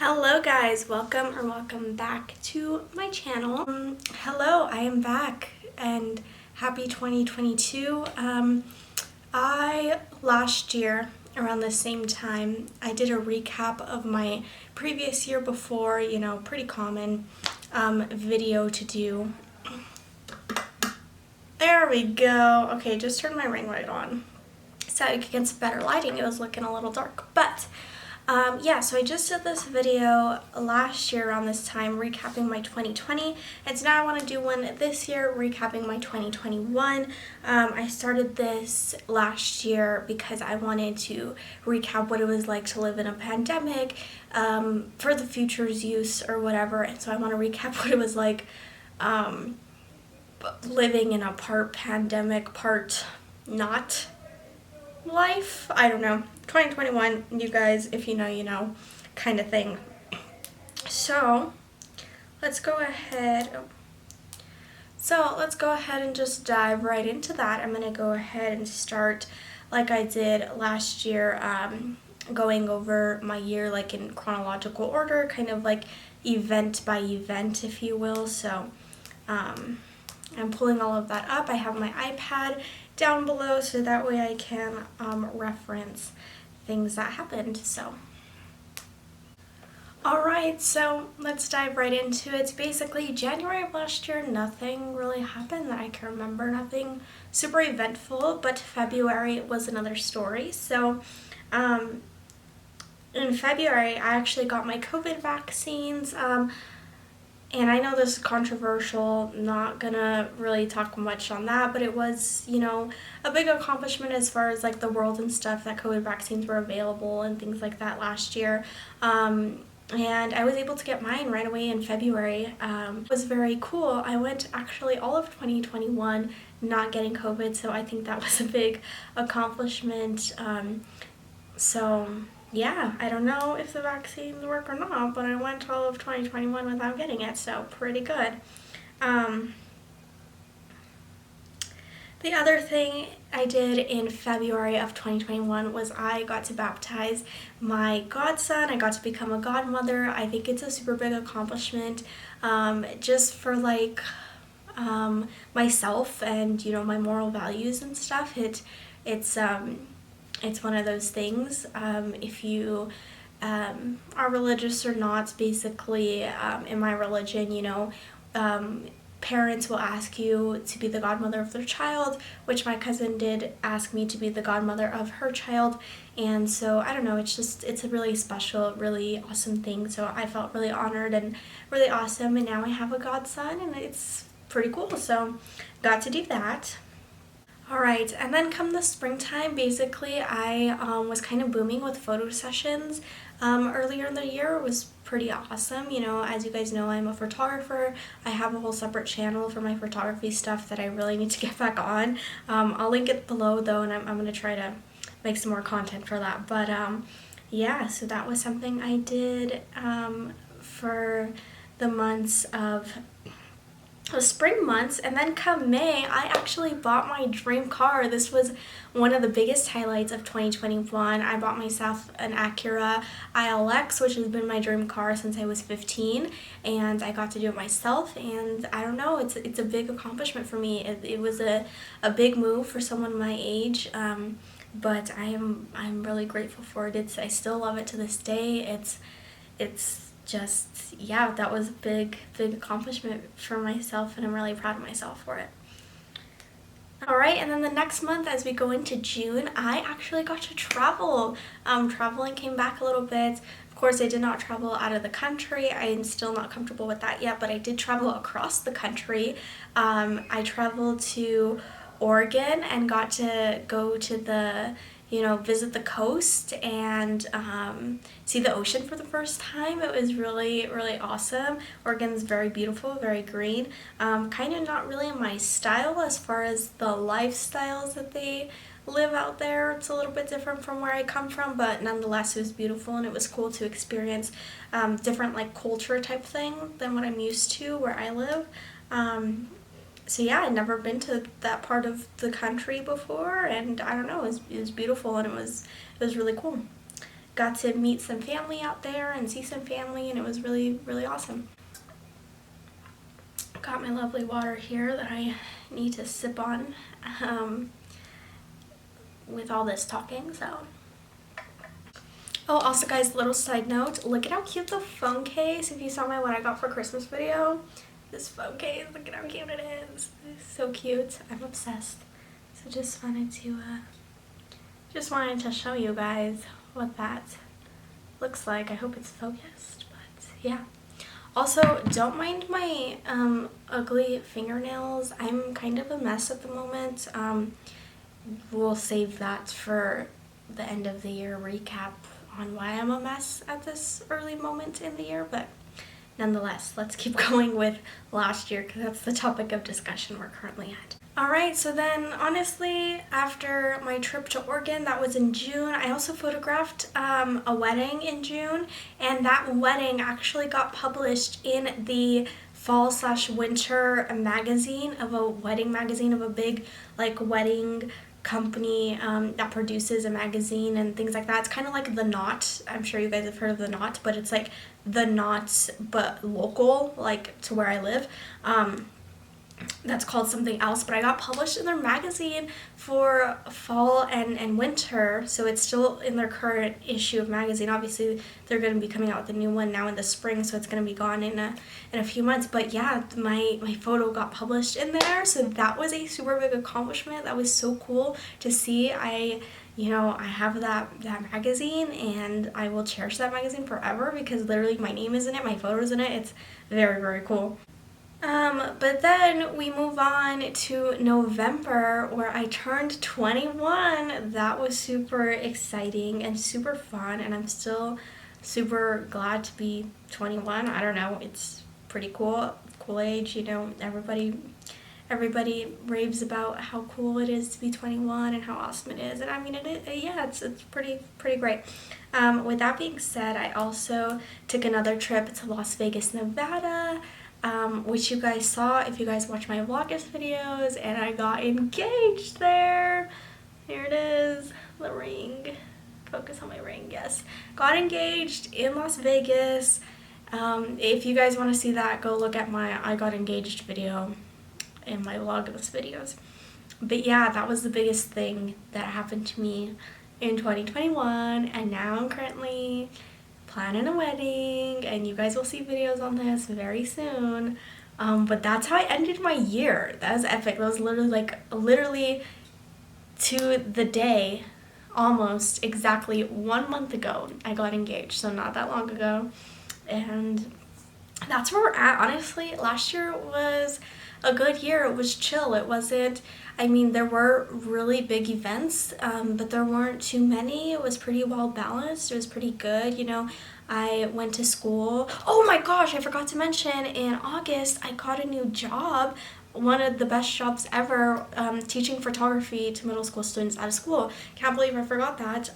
Hello guys, welcome back to my channel. Hello, I am back and happy 2022. Last year around the same time I did a recap of my previous year before, pretty common video to do. There we go. Okay, just turned my ring light on so it gets better lighting. It was looking a little dark, but yeah, so I just did this video last year around this time recapping my 2020, and so now I want to do one this year recapping my 2021. I started this last year because I wanted to recap what it was like to live in a pandemic for the future's use or whatever, and so I want to recap what it was like living in a part pandemic, part not life. I don't know. 2021, you guys, if you know, you know, kind of thing. So let's go ahead. And just dive right into that. I'm gonna go ahead and start like I did last year, going over my year like in chronological order, kind of like event by event, if you will. So I'm pulling all of that up. I have my iPad down below so that way I can reference things that happened. So alright, so let's dive right into it. Basically, January of last year, nothing really happened that I can remember, nothing super eventful, but February was another story. So in February I actually got my COVID vaccines. And I know this is controversial, not gonna really talk much on that, but it was, a big accomplishment as far as like the world and stuff that COVID vaccines were available and things like that last year. And I was able to get mine right away in February. It was very cool. I went actually all of 2021 not getting COVID, so I think that was a big accomplishment. So yeah, I don't know if the vaccines work or not, but I went all of 2021 without getting it, so pretty good. The other thing I did in February of 2021 was I got to baptize my godson. I got to become a godmother. I think it's a super big accomplishment, just for like myself and my moral values and stuff. It's one of those things, if you are religious or not. Basically, in my religion, parents will ask you to be the godmother of their child, which my cousin did ask me to be the godmother of her child. And so, I don't know, it's a really special, really awesome thing. So I felt really honored and really awesome, and now I have a godson, and it's pretty cool. So got to do that. Alright, and then come the springtime, basically I was kind of booming with photo sessions earlier in the year. It was pretty awesome. As you guys know, I'm a photographer. I have a whole separate channel for my photography stuff that I really need to get back on. I'll link it below though, and I'm going to try to make some more content for that. But yeah, so that was something I did for the months of the spring months. And then come May, I actually bought my dream car. This was one of the biggest highlights of 2021. I bought myself an Acura ILX, which has been my dream car since I was 15, and I got to do it myself, and I don't know, it's a big accomplishment for me. It was a big move for someone my age, but I'm really grateful for it. I still love it to this day. It's just, yeah, that was a big accomplishment for myself, and I'm really proud of myself for it. Alright, and then the next month, as we go into June, I actually got to travel. Traveling came back a little bit. Of course, I did not travel out of the country. I am still not comfortable with that yet, but I did travel across the country. I traveled to Oregon and got to go to the visit the coast and see the ocean for the first time. It was really awesome. Oregon's very beautiful, very green. Kind of not really my style as far as the lifestyles that they live out there. It's a little bit different from where I come from, but nonetheless it was beautiful, and it was cool to experience different like culture type thing than what I'm used to where I live. So yeah, I'd never been to that part of the country before, and I don't know, it was beautiful, and it was really cool. got to meet some family out there and see some family, and it was really, really awesome. Got my lovely water here that I need to sip on with all this talking, so. Oh, also guys, little side note, look at how cute the phone case, if you saw my what I got for Christmas video, this phone case, look at how cute it is. It's so cute. I'm obsessed. So just wanted to show you guys what that looks like. I hope it's focused, but yeah. Also, don't mind my ugly fingernails. I'm kind of a mess at the moment. We'll save that for the end of the year recap on why I'm a mess at this early moment in the year, but nonetheless, let's keep going with last year because that's the topic of discussion we're currently at. Alright, so then honestly, after my trip to Oregon, that was in June, I also photographed a wedding in June, and that wedding actually got published in the fall/winter magazine of a wedding magazine of a big like wedding company that produces a magazine and things like that. It's kind of like The Knot. I'm sure you guys have heard of The Knot, but it's like The Knot but local, like to where I live. That's called something else, but I got published in their magazine for fall and winter, so it's still in their current issue of magazine. Obviously they're going to be coming out with a new one now in the spring, so it's going to be gone in a few months, but yeah, my photo got published in there, so that was a super big accomplishment. That was so cool to see. I have that magazine, and I will cherish that magazine forever because literally my name is in it, my photo's in it. It's very, very cool. But then we move on to November where I turned 21. That was super exciting and super fun, and I'm still super glad to be 21. I don't know, it's pretty cool age, everybody raves about how cool it is to be 21 and how awesome it is, and I mean it's pretty great. With that being said, I also took another trip to Las Vegas, Nevada, which you guys saw if you guys watch my Vlogmas videos, and I got engaged there. Here it is, the ring. Focus on my ring, yes. Got engaged in Las Vegas. If you guys want to see that, go look at my I got engaged video in my Vlogmas videos. But yeah, that was the biggest thing that happened to me in 2021, and now I'm currently planning a wedding, and you guys will see videos on this very soon. But that's how I ended my year. That was epic. That was literally to the day, almost exactly 1 month ago, I got engaged, so not that long ago. And that's where we're at. Honestly, last year was a good year. It was chill. It wasn't, there were really big events, but there weren't too many. It was pretty well balanced. It was pretty good. I went to school. Oh my gosh, I forgot to mention, in August, I got a new job. One of the best jobs ever, teaching photography to middle school students out of school. Can't believe I forgot that.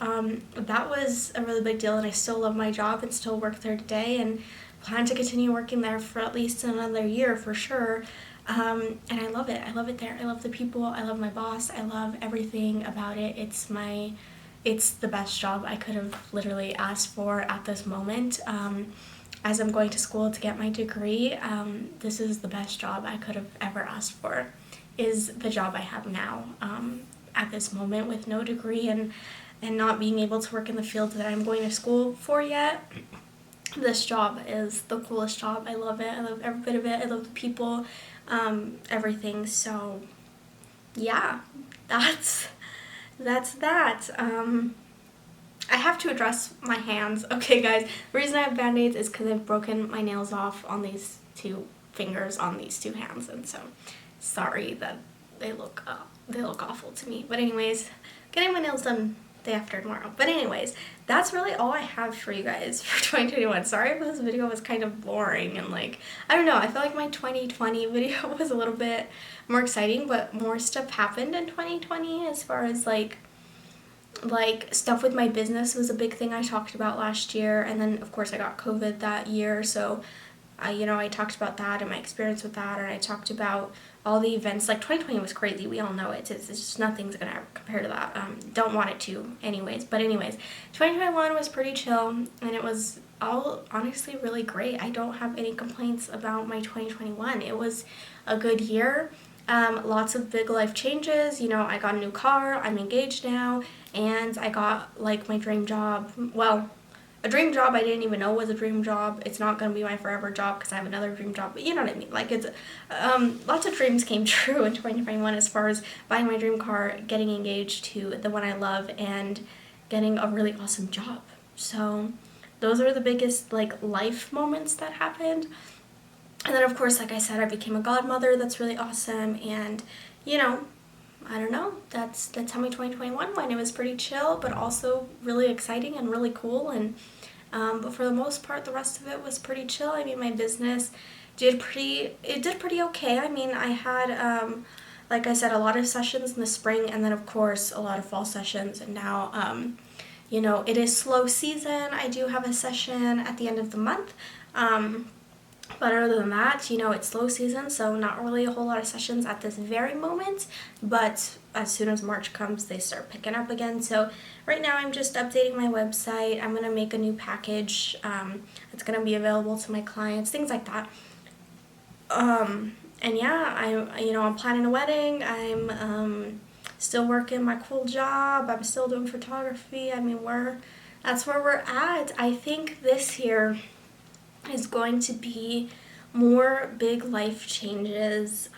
That was a really big deal, and I still love my job and still work there today, and plan to continue working there for at least another year for sure. And I love it. I love it there. I love the people. I love my boss. I love everything about it. It's the best job I could have literally asked for at this moment. As I'm going to school to get my degree, this is the best job I could have ever asked for, is the job I have now, at this moment with no degree and not being able to work in the field that I'm going to school for yet. This job is the coolest job. I love it. I love every bit of it. I love the people, everything. So yeah, that's that. I have to address my hands. Okay guys, the reason I have band-aids is because I've broken my nails off on these two fingers on these two hands, and so sorry that they look awful to me. But anyways, getting my nails done day after tomorrow. But anyways, that's really all I have for you guys for 2021. Sorry if this video was kind of boring and I don't know, I feel like my 2020 video was a little bit more exciting, but more stuff happened in 2020 as far as like stuff with my business was a big thing I talked about last year, and then of course I got COVID that year, so I talked about that and my experience with that, and I talked about all the events. Like 2020 was crazy, we all know it. It's just nothing's gonna ever compare to that. Don't want it to anyways, but anyways, 2021 was pretty chill, and it was all honestly really great. I don't have any complaints about my 2021. It was a good year. Lots of big life changes. You know, I got a new car, I'm engaged now, and I got like my dream job. Well, a dream job I didn't even know was a dream job. It's not going to be my forever job because I have another dream job, but you know what I mean. Like, it's lots of dreams came true in 2021 as far as buying my dream car, getting engaged to the one I love, and getting a really awesome job. So those are the biggest like life moments that happened. And then of course, like I said, I became a godmother. That's really awesome. And you know, I don't know, that's how my 2021 went. It was pretty chill, but also really exciting and really cool. And but for the most part, the rest of it was pretty chill. I mean, my business did pretty okay. I mean, I had like I said, a lot of sessions in the spring, and then of course a lot of fall sessions. And now you know, it is slow season. I do have a session at the end of the month. But other than that, you know, it's slow season, so not really a whole lot of sessions at this very moment. But as soon as March comes, they start picking up again. So right now I'm just updating my website. I'm going to make a new package that's going to be available to my clients, things like that. And yeah, I'm planning a wedding. I'm still working my cool job. I'm still doing photography. I mean, that's where we're at. I think this year is going to be more big life changes.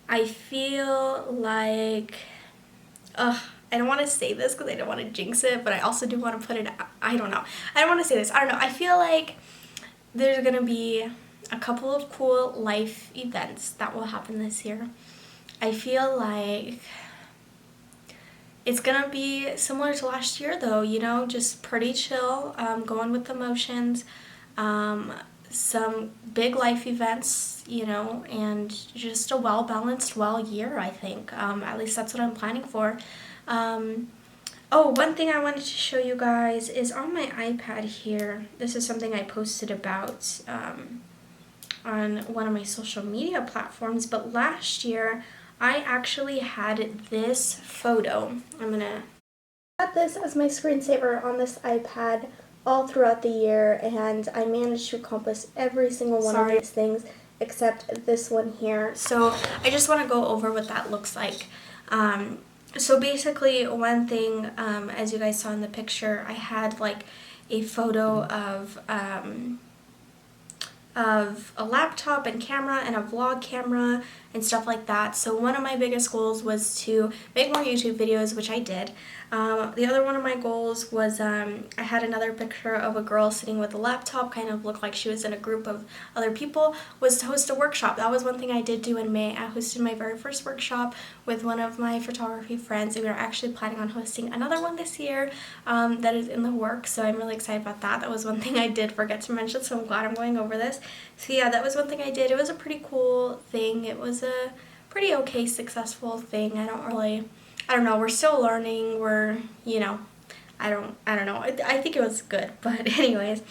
I feel like, I don't want to say this because I don't want to jinx it, but I also do want to put it out. I don't know. I don't want to say this. I don't know. I feel like there's going to be a couple of cool life events that will happen this year. I feel like it's gonna be similar to last year though, you know, just pretty chill, going with the motions, some big life events, you know, and just a well-balanced, year, I think. At least that's what I'm planning for. Oh, one thing I wanted to show you guys is on my iPad here. This is something I posted about on one of my social media platforms, but last year I actually had this photo. I'm gonna add this as my screensaver on this iPad all throughout the year, and I managed to accomplish every single one of these things except this one here. So I just want to go over what that looks like. So basically, one thing, as you guys saw in the picture, I had like a photo of a laptop and camera and a vlog camera and stuff like that. So one of my biggest goals was to make more YouTube videos, which I did. The other one of my goals was I had another picture of a girl sitting with a laptop, kind of looked like she was in a group of other people, was to host a workshop. That was one thing I did do in May. I hosted my very first workshop with one of my photography friends, and we are actually planning on hosting another one this year that is in the works, so I'm really excited about that. That was one thing I did forget to mention, so I'm glad I'm going over this. So yeah, that was one thing I did. It was a pretty cool thing. It was a pretty okay, successful thing. I don't know, we're still learning, I don't know, I think it was good, but anyways,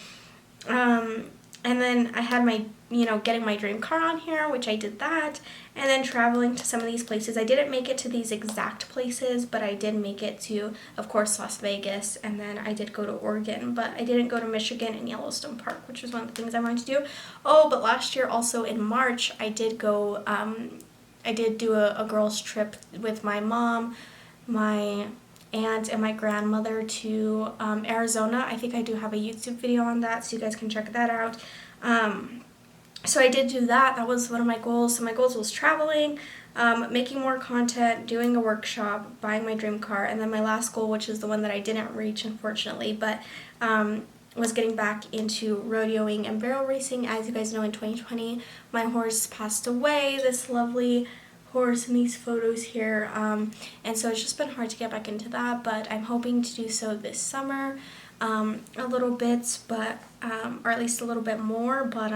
and then I had my, getting my dream car on here, which I did that, and then traveling to some of these places. I didn't make it to these exact places, but I did make it to, of course, Las Vegas, and then I did go to Oregon, but I didn't go to Michigan and Yellowstone Park, which was one of the things I wanted to do. Oh, but last year, also in March, I did go, I did do a girls' trip with my mom, my aunt, and my grandmother to Arizona. I think I do have a YouTube video on that, so you guys can check that out. So I did do that. That was one of my goals. So my goals was traveling, making more content, doing a workshop, buying my dream car, and then my last goal, which is the one that I didn't reach, unfortunately, but was getting back into rodeoing and barrel racing. As you guys know, in 2020, my horse passed away, this lovely horse in these photos here, and so it's just been hard to get back into that, but I'm hoping to do so this summer, a little bit, but or at least a little bit more, but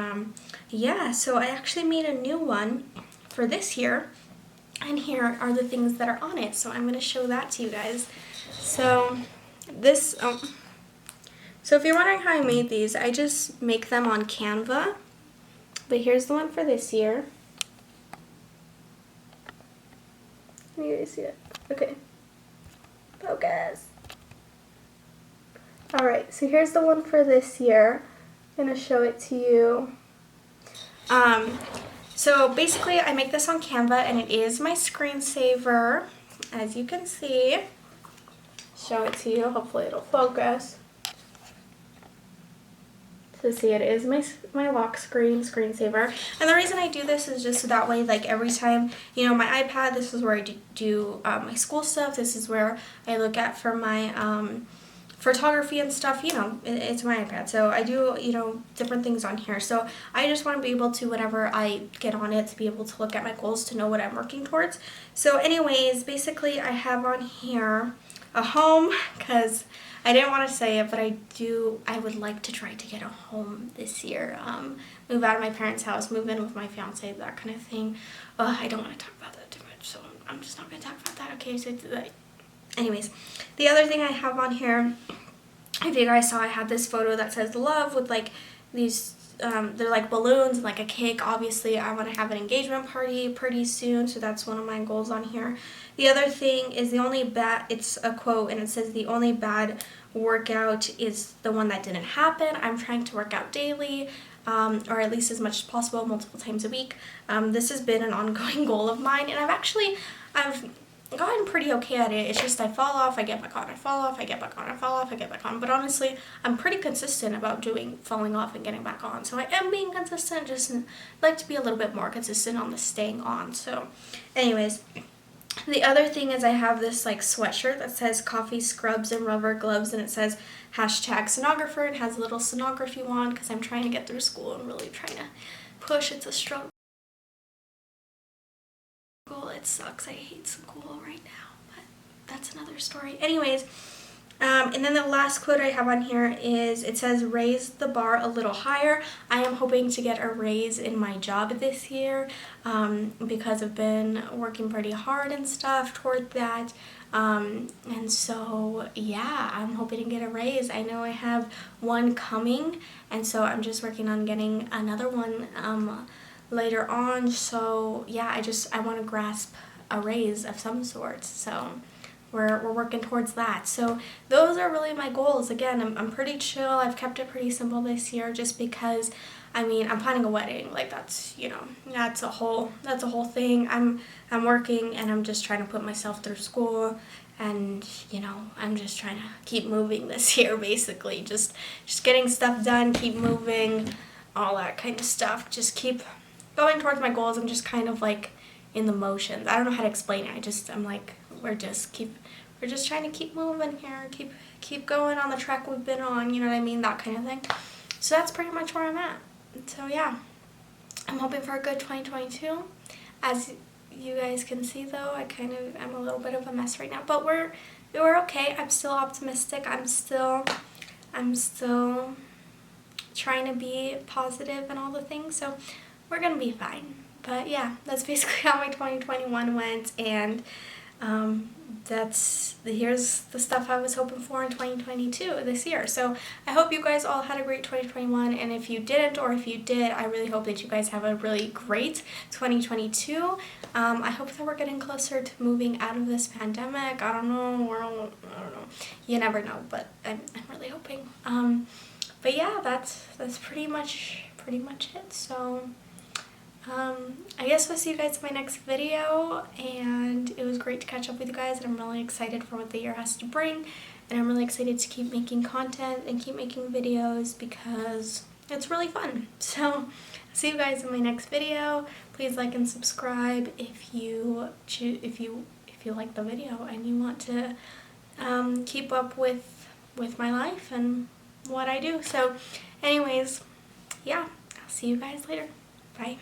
yeah, so I actually made a new one for this year, and here are the things that are on it, so I'm going to show that to you guys. So this, so if you're wondering how I made these, I just make them on Canva. But here's the one for this year. Can you guys see it? Okay. Focus. Alright, so here's the one for this year. I'm going to show it to you. So basically I make this on Canva, and it is my screensaver, as you can see. Show it to you, hopefully it'll focus. So see, it is my lock screensaver. And the reason I do this is just so that way, like every time, you know, my iPad, this is where I do my school stuff. This is where I look at for my photography and stuff, you know, it's my iPad. So I do, you know, different things on here. So I just want to be able to, whenever I get on it, to be able to look at my goals, to know what I'm working towards. So anyways, basically I have on here a home, because I didn't want to say it, but I would like to try to get a home this year. Move out of my parents' house, move in with my fiance, that kind of thing. I don't want to talk about that too much, so I'm just not going to talk about that, okay? So anyways, the other thing I have on here, if you guys saw, I had this photo that says love with like these, they're like balloons and like a cake. Obviously, I want to have an engagement party pretty soon, so that's one of my goals on here. The other thing is it's a quote, and it says the only bad workout is the one that didn't happen. I'm trying to work out daily, or at least as much as possible, multiple times a week. This has been an ongoing goal of mine, and I've gotten pretty okay at it. It's just I fall off, I get back on, I fall off, I get back on, I fall off, I get back on. But honestly, I'm pretty consistent about falling off and getting back on. So I am being consistent, just like to be a little bit more consistent on the staying on. So anyways, the other thing is I have this like sweatshirt that says coffee, scrubs, and rubber gloves, and it says #sonographer. It has a little sonography wand because I'm trying to get through school and really trying to push. It's a struggle. It sucks. I hate school right now, but that's another story. Anyways, and then the last quote I have on here is, it says raise the bar a little higher. I am hoping to get a raise in my job this year, because I've been working pretty hard and stuff toward that. And so yeah, I'm hoping to get a raise. I know I have one coming, and so I'm just working on getting another one later on. So yeah, I want to grasp a raise of some sort. So we're working towards that. So those are really my goals. Again, I'm pretty chill. I've kept it pretty simple this year, just because I mean, I'm planning a wedding. Like that's, you know, that's a whole thing. I'm working, and I'm just trying to put myself through school, and you know, I'm just trying to keep moving this year, basically. Just getting stuff done, keep moving, all that kind of stuff. Just keep going towards my goals. I'm just kind of like in the motions. I don't know how to explain it. I'm like, we're just trying to keep moving here, keep going on the track we've been on, you know what I mean, that kind of thing. So that's pretty much where I'm at. So yeah, I'm hoping for a good 2022. As you guys can see though, I'm a little bit of a mess right now, but we're okay. I'm still optimistic. I'm still trying to be positive and all the things, so we're gonna be fine. But yeah, that's basically how my 2021 went, and here's the stuff I was hoping for in 2022 this year. So I hope you guys all had a great 2021, and if you didn't, or if you did, I really hope that you guys have a really great 2022. I hope that we're getting closer to moving out of this pandemic. I don't know, you never know, but I'm really hoping. But yeah, that's pretty much it. So I guess we'll see you guys in my next video, and it was great to catch up with you guys, and I'm really excited for what the year has to bring, and I'm really excited to keep making content and keep making videos because it's really fun. So see you guys in my next video. Please like and subscribe if you like the video and you want to keep up with my life and what I do. So anyways, yeah, I'll see you guys later. Bye.